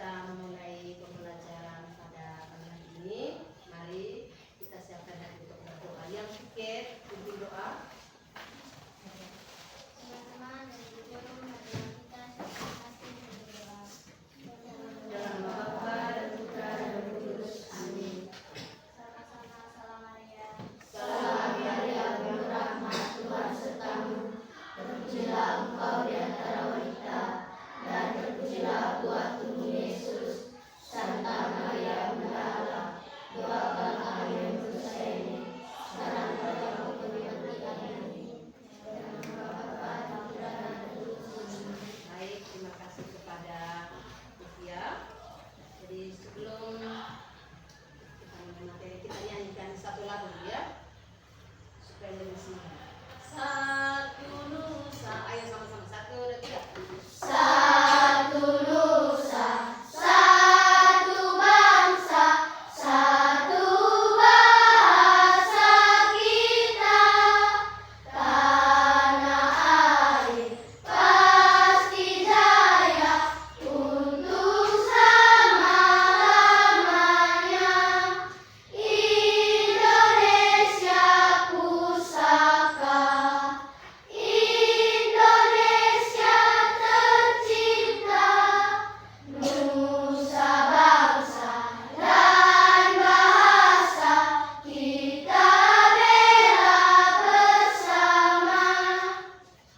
kita memulai pembelajaran pada pagi hari ini, mari kita siapkan hati untuk berdoa. Yang pikir, pimpin doa. Teman-teman dan guru, marilah kita sama-sama berdoa. Dalam nama Bapa dan Putra dan Roh Kudus. Amin. Sama-sama salam Maria. Salam Maria, penuh rahmat, Tuhan sertamu. Terpujilah engkau di antara wanita, dan terpujilah buah tubuh Yesus. Santa Maria, Bunda Allah, doakan kami yang berdosa ini, sekarang pada waktu kematian kami. Dalam nama Bapa dan Putra dan Roh Kudus. Baik, terima kasih kepada Sofia. Jadi sebelum kita mulai materi, kita nyanyikan satu lagu ya, supaya lebih semangat. Satu Nusa, ayo sama-sama, 1, 2, 3. Satu Nusa, satu bangsa, satu bahasa kita, tanah air pasti jaya untuk selama-lamanya. Indonesia pusaka, Indonesia tercinta, nusa bangsa dan bahasa kita bela bersama.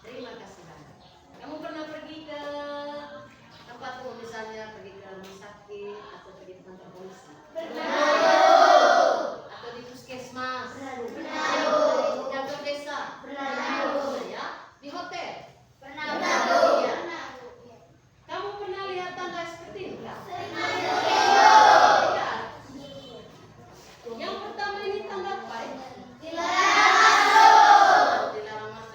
Terima kasih banyak. Kamu pernah pergi ke tempat umum, misalnya pergi ke rumah sakit atau pergi ke kantor polisi? Atau di puskesmas? Di kantor desa? Ya. Di hotel? Ya. Kamu pernah lihat tanda seperti ini? Enggak? Iya. Yang pertama ini tanda apa ya? Dilarang masuk.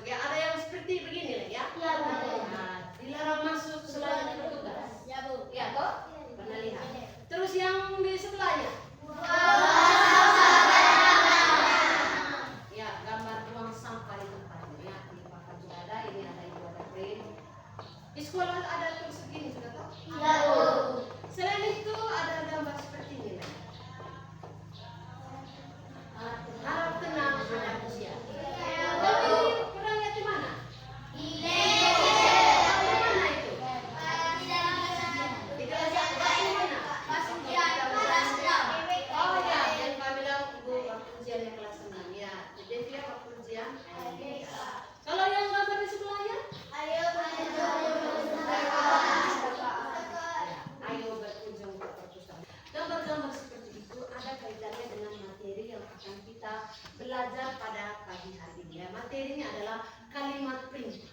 Ya, ada yang seperti begini lah ya. Nah, dilarang masuk selain bertugas. Ya, toh? Pernah lihat. Terus yang di sebelahnya? Ya, gambar buang sampah di tempatnya. Ya, di papan juga ada, ini ada ibu ada print. Di sekolah ada terus begini sudah tahu? Selain itu ada gambar seperti ini lah. Harap tenang anak usia. Tapi pernah lihat di mana? Di mana itu? Di kelas satu. Di mana? Oh ya, yang kami bilang ibu waktu ujiannya kelas 6 ya. Jadi dia waktu ujian. Kalau yang gambar di sebelahnya? Ayo berkunjung ke perpustakaan. Gambar-gambar seperti itu ada kaitannya dengan materi yang akan kita belajar pada pagi hari ini. Ya, materinya adalah kalimat perintah.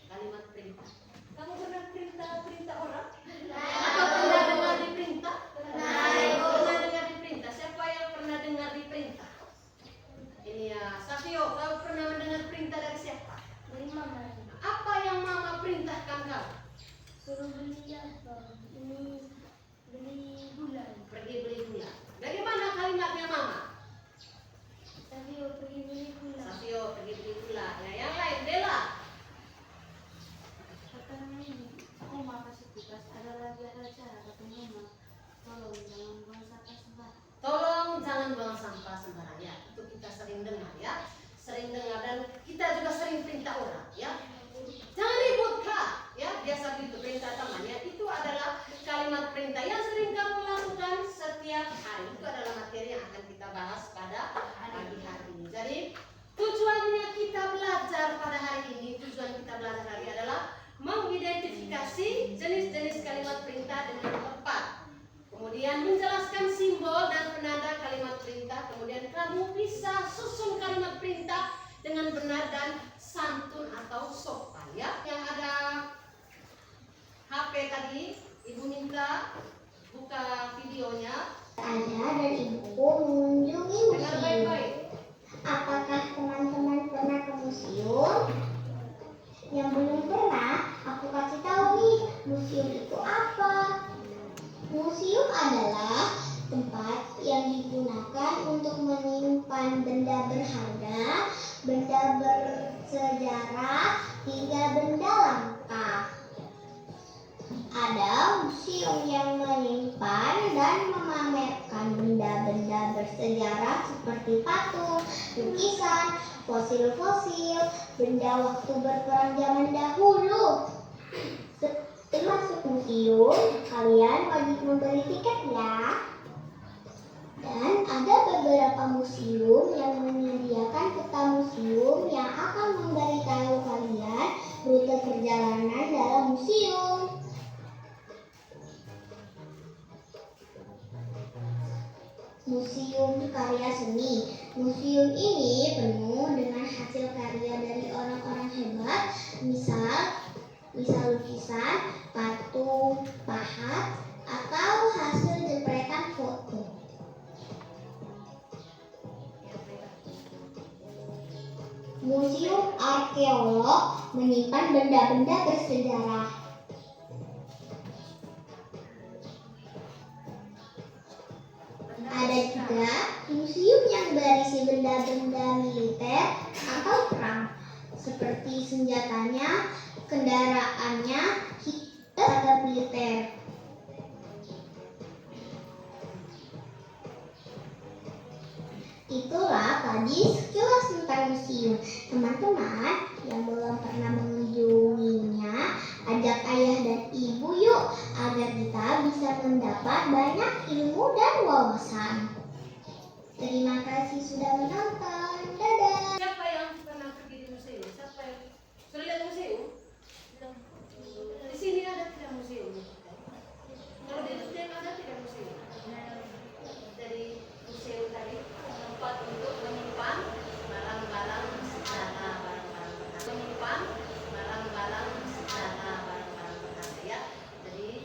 Kalimat perintah. Kamu pernah perintah orang? Atau pernah dengar diperintah? Pernah dengar diperintah? Siapa yang pernah dengar diperintah? Ini ya, Safio, kau pernah mendengar perintah dari siapa? Apa yang mama perintahkan kau? Suruh beli apa? Beli gula. Pergi beli gula. Bagaimana kalimatnya mama? Tapi pergi beli gula. Safio pergi beli gula. Ya, yang lain Bella. Katanya ini, aku mau kasih tugas. Ada lagi acara kata mama. Tolong jangan buang sampah sembarangan. Tolong jangan buang sampah sembarangan. Ya, itu kita sering dengar ya. Sering dengar dan kita juga sering perintah orang ya. Jangan ribut kak. Ya, biasa begitu perintah temannya. Itu adalah kalimat perintah yang sering kamu lakukan setiap hari. Itu adalah materi yang akan kita bahas pada pagi hari ini. Jadi tujuannya kita belajar pada hari ini, tujuan kita belajar hari ini adalah mengidentifikasi jenis-jenis kalimat perintah dengan tepat. Kemudian menjelaskan simbol dan penanda kalimat perintah. Kemudian kamu bisa susun kalimat perintah dengan benar dan santun atau sopan ya. Yang ada HP tadi, Ibu minta buka videonya. Ayah dan ibuku mengunjungi Dengar museum. baik-baik. Apakah teman-teman pernah ke museum? Yang belum pernah, aku kasih tahu nih, museum itu apa? Museum adalah tempat yang digunakan untuk menyimpan benda berharga, benda bersejarah, hingga benda langka. Ada museum yang kalian memamerkan benda-benda bersejarah seperti patung, lukisan, fosil-fosil, benda waktu berperang zaman dahulu. Setelah masuk museum, kalian wajib membeli tiket ya. Dan ada beberapa museum yang menyediakan peta museum yang akan memberitahu kalian rute perjalanan dalam museum. Museum Karya Seni. Museum ini penuh dengan hasil karya dari orang-orang hebat, misal lukisan, patung, pahat, atau hasil jepretan foto. Museum Arkeolog menyimpan benda-benda bersejarah. Ada juga museum yang berisi benda-benda militer atau perang, seperti senjatanya, kendaraannya, seragam militer. Itulah tadi sekilas tentang museum. Teman-teman yang belum pernah mengunjunginya, ajak ayah dan ibu yuk, agar kita bisa mendapat banyak ilmu dan wawasan. Terima kasih sudah menonton. Dadah. Siapa yang pernah pergi di museum? Siapa yang sudah lihat museum? Di sini ada tidak museum? Kalau di Luteng ada tidak museum? Dari museum tadi tempat untuk menyimpan barang-barang sejarah, menyimpan barang-barang sejarah, barang-barang bekas ya. Jadi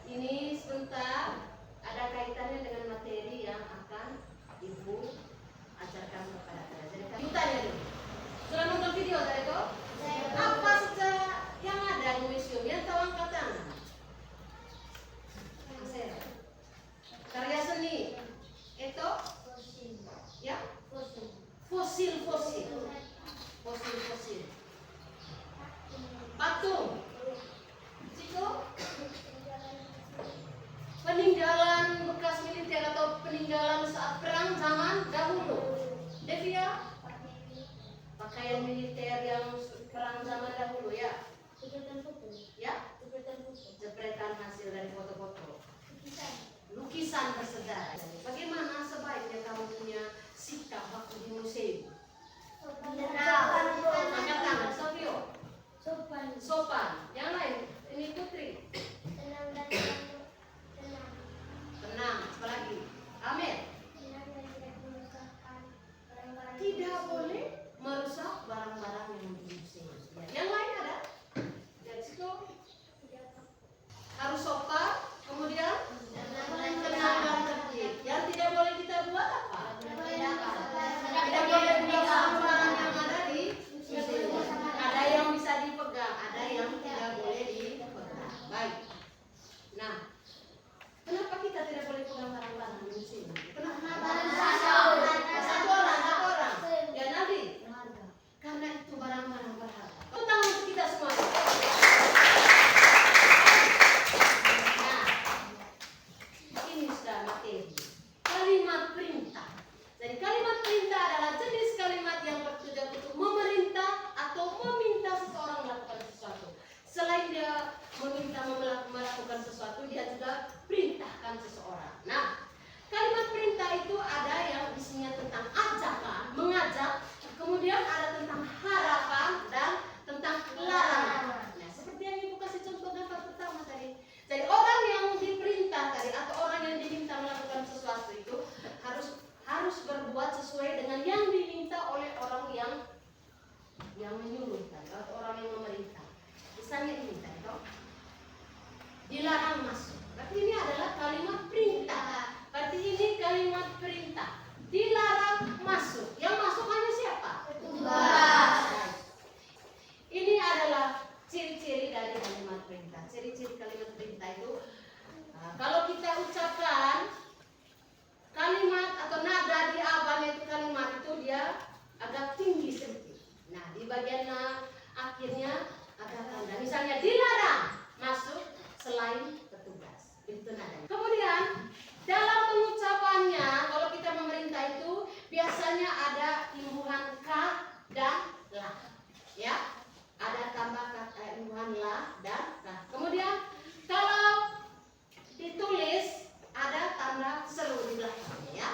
ini sebentar ada kaitannya dengan materi yang akan ibu ajarkan kepada kalian. Jadi kalian tanya dulu. Sudah nonton video tadi itu? Apa saja yang ada di museum? Yang tahu angkat tangan. Karya seni itu ya fosil patung itu peninggalan bekas militer atau peninggalan saat perang zaman dahulu. Devia pakaian militer yang perang zaman dahulu ya jepretan hasil dari foto-foto, lukisan bersejarah. Bagaimana sebaiknya kamu punya sikap waktu di museum? Angkat tangan, Sofio. Sopan. Yang lain, ini Putri. Tenang. Apalagi? Amir. Tidak boleh merusak barang-barang yang di museum. Yang lain ada? Dari situ harus sopan. Kemudian tenang dan tertib. Yang tidak boleh kita buat apa? Tidak boleh buat barang-barang yang ada di museum. Ada yang bisa dipegang, ada yang tidak boleh dipegang. Baik. Nah, kenapa kita tidak boleh pegang barang-barang di museum? Kenapa? Satu orang. Ya nanti. Karena itu barang-barang berharga. Tentang kita semua. Ini sudah materi. Kalimat perintah. Jadi kalimat perintah adalah jenis kalimat yang bertujuan untuk memerintah atau meminta seseorang melakukan sesuatu. Selain dia meminta melakukan sesuatu, dia juga perintahkan seseorang. Nah, kalimat perintah itu ada yang isinya tentang ajakan, mengajak, kemudian ada tentang harapan dan tentang larangan. Nah, seperti yang ibu kasih contoh gambar pertama tadi. Jadi orang yang diperintah tadi atau orang yang diminta melakukan sesuatu itu harus berbuat sesuai dengan yang diminta oleh orang yang menyuruh tadi, atau orang yang memerintah. Misalnya ini tadi, dilarang masuk. Berarti ini adalah kalimat perintah. Berarti ini kalimat perintah. Dilarang masuk. Yang masuk hanya siapa? Petugas. Ini adalah ciri-ciri dari kalimat perintah. Ciri-ciri kalimat perintah itu kalau kita ucapkan kalimat atau nada di awal itu kalimat itu dia agak tinggi sedikit. Nah, di bagian akhirnya agak rendah. Misalnya dilarang masuk selain petugas. Itu Itu nadanya. Kemudian dalam pengucapannya, kalau kita memerintah itu biasanya ada imbuhan ka dan la, ya. Ada tambah kata imbuhan la dan ka. Kemudian kalau ditulis ada tanda seru di belakangnya, ya.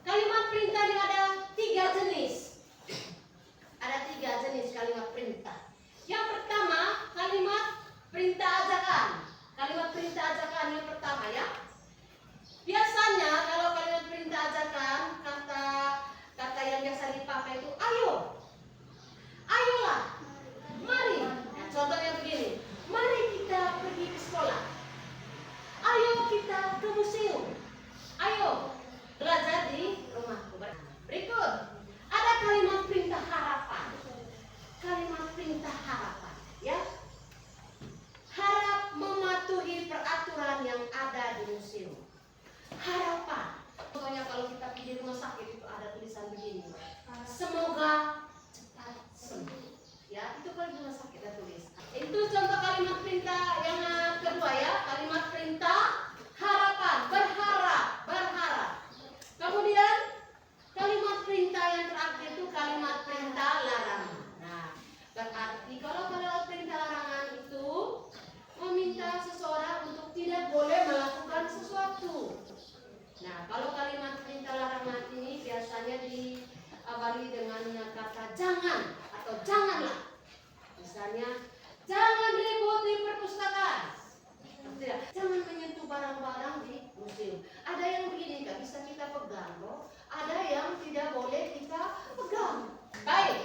Kalimat perintah ini ada 3 jenis. Ada 3 jenis kalimat perintah. Yang pertama, kalimat perintah ajakan. Kalimat perintah ajakan yang pertama, ya. Biasanya kalau kalimat perintah ajakan, kata yang biasa dipakai itu ayo. Ayolah. Mari. Nah, contohnya begini. Mari kita pergi ke sekolah. Ayo kita ke museum. Ayo belajar di rumahku. Berikut ada kalimat perintah harapan. Kalimat perintah harapan, ya. Harap mematuhi peraturan yang ada di museum. Harapan. Contohnya kalau kita pergi di rumah sakit itu ada tulisan begini. Semoga cepat sembuh. Ya, itu kalau di rumah sakit ada tulis. Itu contoh kalimat perintah yang kedua, ya. Kalimat perintah harapan, berharap, berharap. Kemudian kalimat perintah yang terakhir itu kalimat perintah larangan. Nah, berarti kalau kalimat perintah larangan itu meminta seseorang untuk tidak boleh melakukan sesuatu. Nah, kalau kalimat perintah larangan ini biasanya diawali dengan kata jangan atau janganlah. Misalnya, jangan ribut di perpustakaan. Tidak, jangan menyentuh barang-barang di museum. Ada yang begini nggak bisa kita pegang, loh. Ada yang tidak boleh kita pegang. Baik.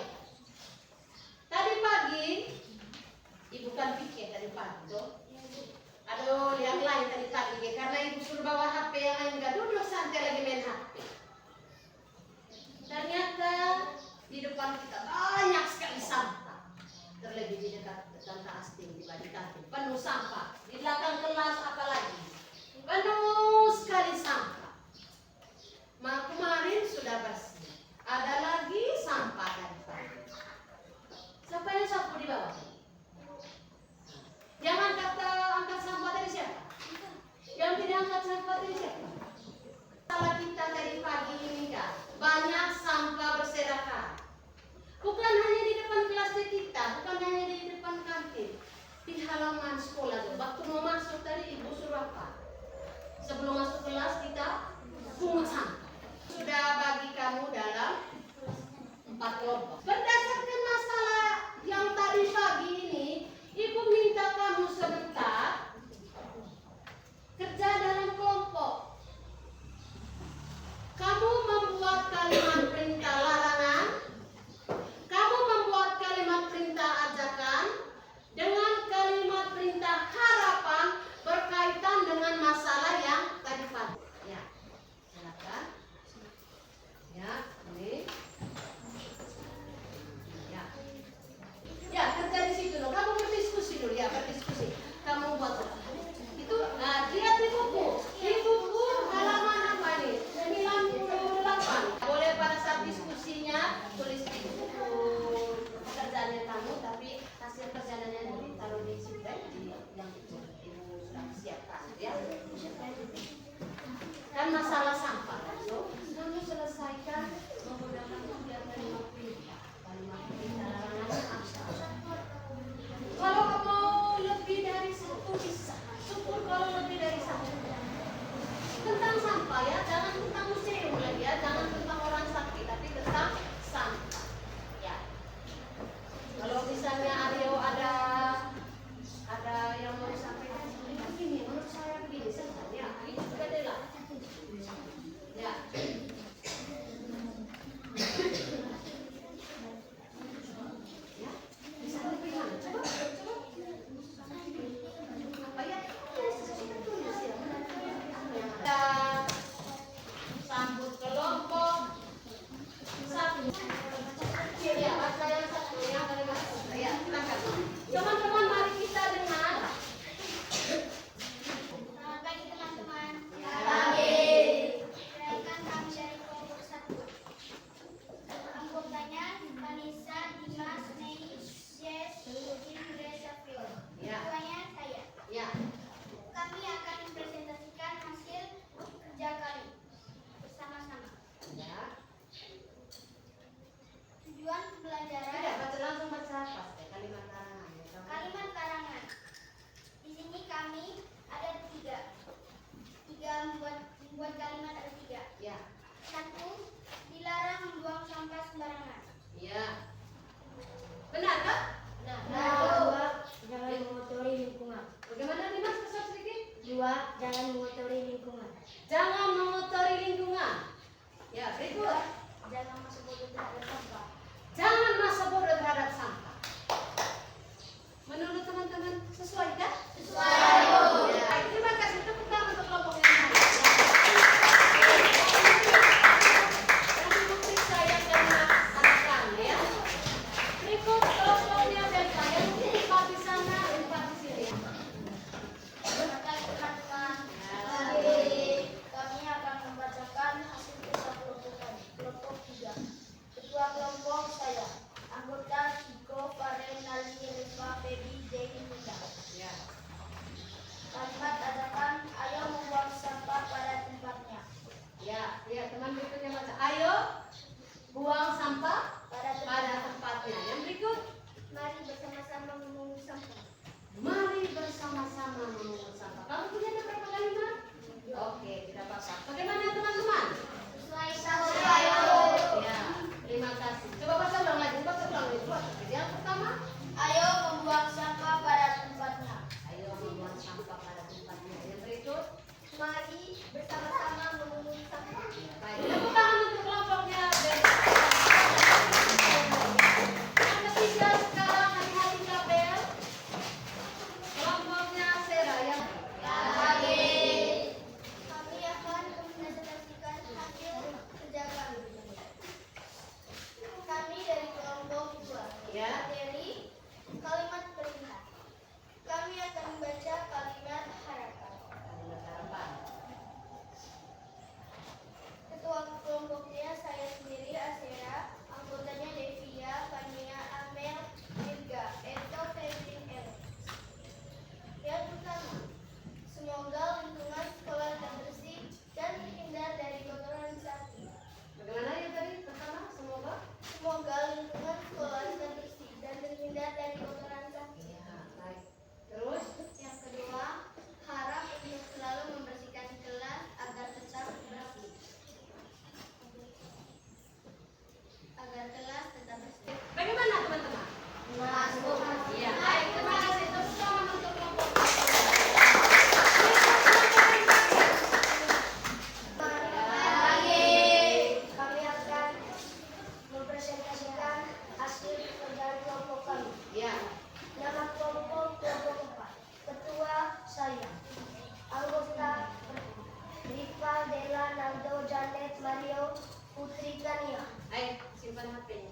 Tadi pagi, ibu kan pikir tadi pagi, tuh. Aduh, yang lain tadi pagi, karena ibu suruh bawa HP yang lain nggak duduk santai lagi main HP. Ternyata di depan kita banyak sekali sampah. Terlebih di dekat tante Asting di kantin, penuh sampah. Di belakang kelas apalagi penuh sekali sampah. Kemarin sudah bersih, ada lagi sampah dari pagi. Siapa yang sapu di bawah? Yang angkat sampah dari siapa? Yang tidak angkat sampah dari siapa? Salah kita dari pagi ini, kan banyak sampah berserakan. Bukan hanya di depan kelas kita, bukan hanya di depan kantin, di halaman sekolah. Waktu mau masuk tadi ibu suruh apa? Sebelum masuk kelas kita pungut sampah. Sudah bagi kamu dalam 4 kelompok. Berdasarkan masalah yang tadi pagi ini, ibu minta kamu sebentar kerja dalam kelompok. Kamu membuat kalimat perintah larangan. Kamu membuat kalimat perintah ajakan dengan kalimat perintah harapan berkaitan dengan masalah yang tadi pagi. Ya, silakan. Ya, ini. Ya, ya kerja di situ loh. Kamu berdiskusi dulu, ya berdiskusi. Kamu buat apa? Itu, lihat di buku. Di buku halaman apa ini? 98. Boleh pada saat diskusinya tulis di buku pekerjaannya kamu, tapi hasil kerjaannya dulu taruh di situ yang ibu sudah siapkan, ya. Kan masalah sampah, so kamu selesaikan menggunakan kalimat perintah larangan apa. Kalau mau lebih dari 1 bisa, syukur kalau lebih dari 1. Tentang sampah, ya, jangan tentang museum lagi, ya, jangan tentang orang sakit, tapi tentang sampah, ya. Kalau misalnya Aryo ada yang mau sampaikan begini, menurut saya begini, ya, ini juga adalah Ya, Jangan mengotori lingkungan. jangan mengotori lingkungan. Ya, berikut. Jangan masuk bodoh terhadap sampah. Jangan masa bodoh terhadap sampah. Menurut teman-teman sesuai kan? Sesuai. Ya, terima kasih. Tepuk tangan untuk kelompok yang lain. Nanti mungkin saya akan mengatakan ya. Berikut kelompoknya dan saya mungkin empat di sana, empat di sini. Teman-teman, kami akan membacakan hasil tes kelompok. Kelompok 3. Ketua kelompok saya, anggota Ciko, Faren, Nali, Rifa, Febi, Dewi, Nida. Ya. Kalimat ajakan, ayo membuang sampah pada tempatnya. Ya, teman berikutnya baca. Ayo buang sampah Pada pada tempatnya. Yang berikut, Mari bersama-sama memungut sampah. mari bersama-sama memungut sampah. Kamu punya berapa kalimat? Oke, tidak apa-apa. Bagaimana teman-teman? Sesuai. Ya, terima kasih. Coba baca ulang lagi. Baca ulang lagi. Yang pertama, Ayo membuang sampah pada tempatnya. ayo membuang sampah pada tempatnya. Yang berikut, Mari bersama-sama memungut sampah. baik. Tepuk tangan untuk kelompoknya. Yang ketiga sekarang hari-hari kabel. Kelompoknya Sera yang Kami akan mempresentasikan hasil kerja kami. Kami dari kelompok 2. Ya. Materi kalimat perintah. Kami akan membaca kalimat harapan. Kalimat harapan. Ketua kelompoknya saya sendiri Asera, anggotanya Devia, Fania, Amel, Dirga, Eto, Febrin, Alex. Yang pertama, semoga lingkungan sekolah tetap bersih dan terhindar dari kotoran sapi. Bagaimana yang tadi pertama? Semoga. Semoga lingkungan sekolah tetap bersih dan terhindar dari kotoran sapi. Ya, baik. Terus, Yang kedua, harap untuk selalu membersihkan kelas agar tetap bersih. Agar kelas tetap bersih. bagaimana teman-teman? Masuk. Iya. Baik, terima kasih. Tepuk tangan untuk kelompok. Kami akan mempresentasikan hasil pekerjaan kelompok kami. Ya. Nama kelompok 4. Ketua saya. Anggota Rifa, Dela, Naldo, Janet, Mario, Putri, Tania. Baik, simpan HP-nya.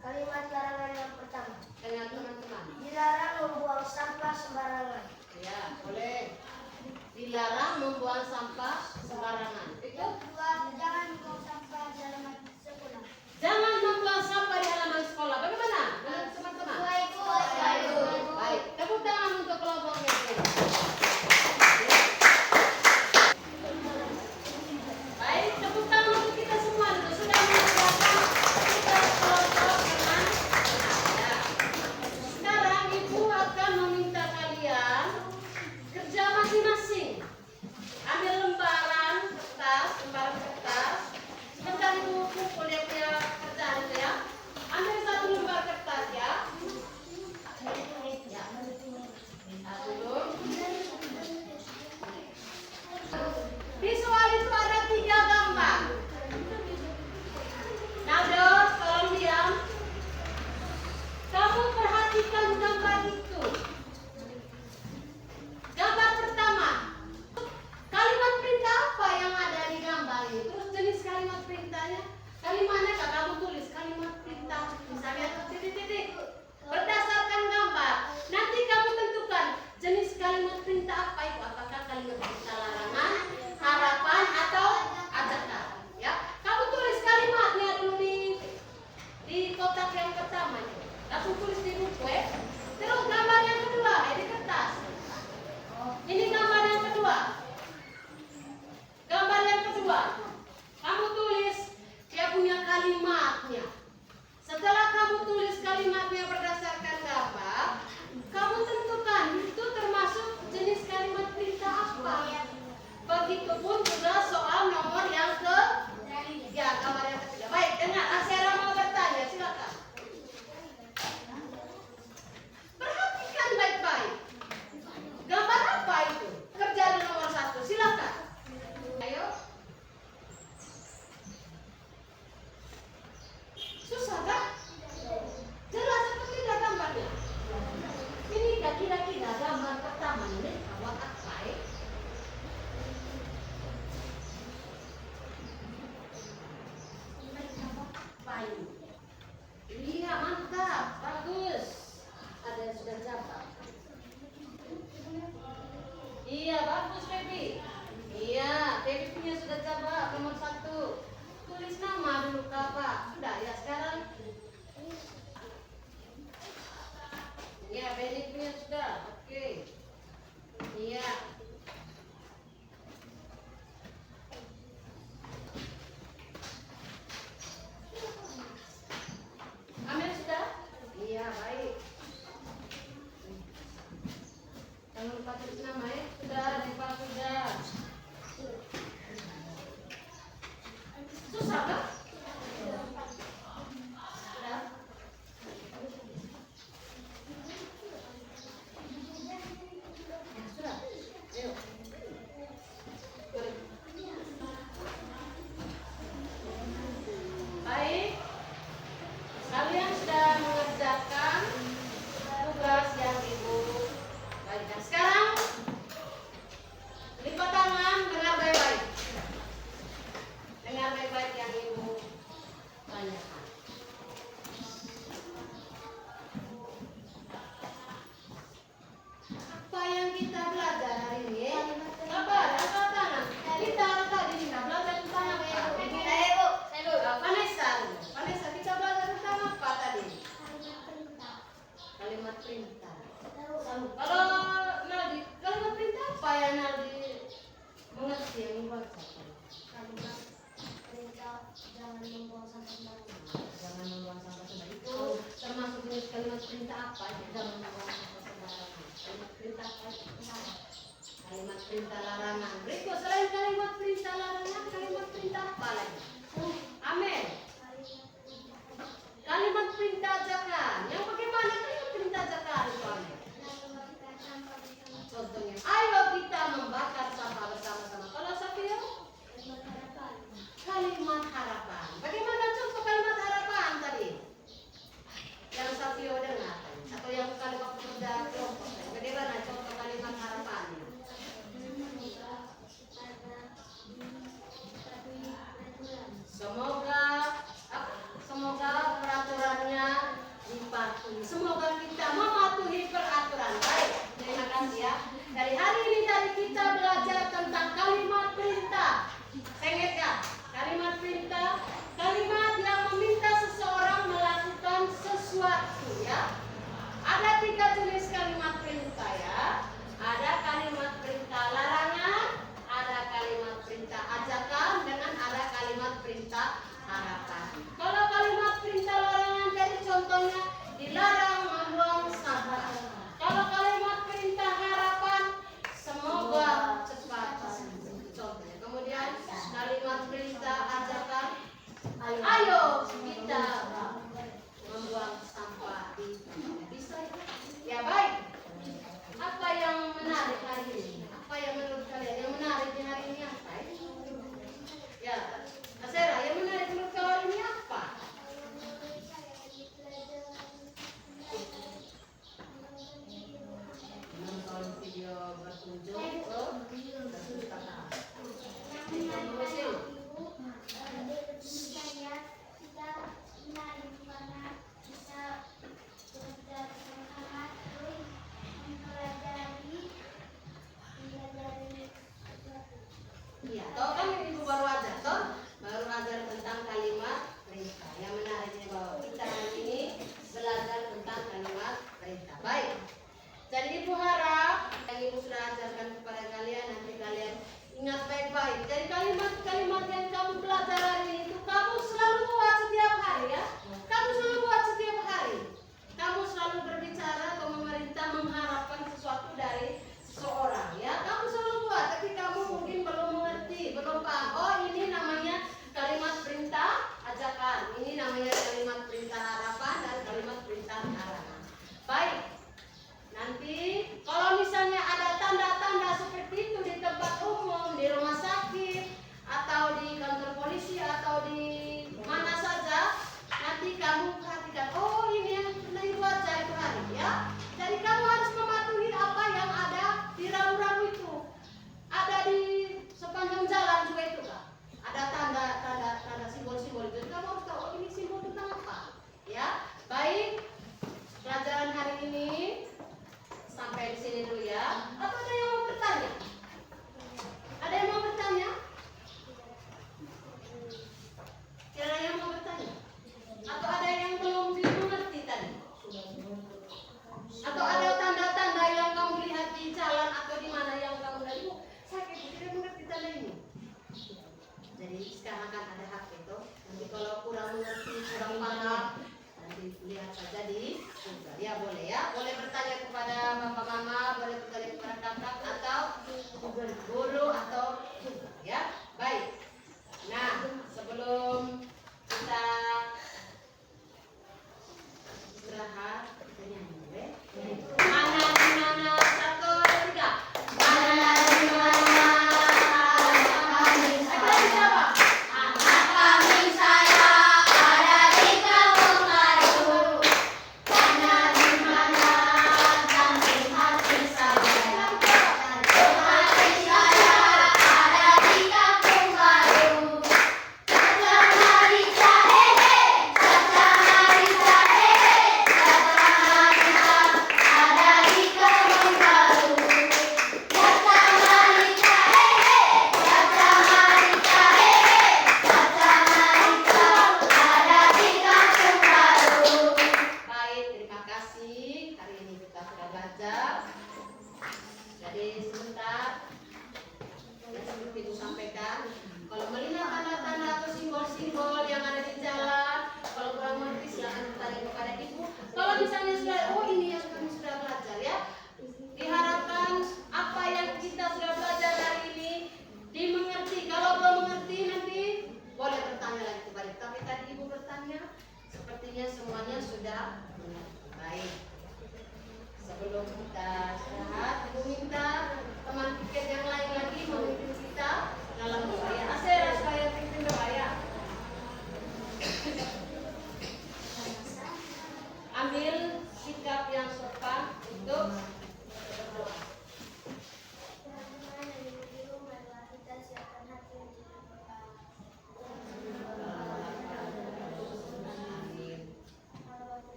Kalimat larangan yang pertama. Dengan teman-teman. Dilarang membuang sampah sembarangan. Ya, boleh. Dilarang membuang sampah sembarangan. Itu. Kedua, jangan membuang sampah dalam sekolah. Jangan membuang sampah di halaman sekolah. Bagaimana? Menurut teman-teman? Baik, tepuk tangan untuk kelompoknya. Baik, tepuk tangan untuk kita semua. Sudah mengerjakan tugas kelompok dengan ya. Sekarang Ibu akan meminta kalian kerja masing-masing. Ambil lembaran kertas. Sebentar Ibu pukul yang punya kerjaan bagus Feby. Iya, Feby punya sudah coba nomor 1. Tulis nama dulu Kak, Pak. Sudah ya sekarang. Iya, Feby punya sudah. Oke. Iya.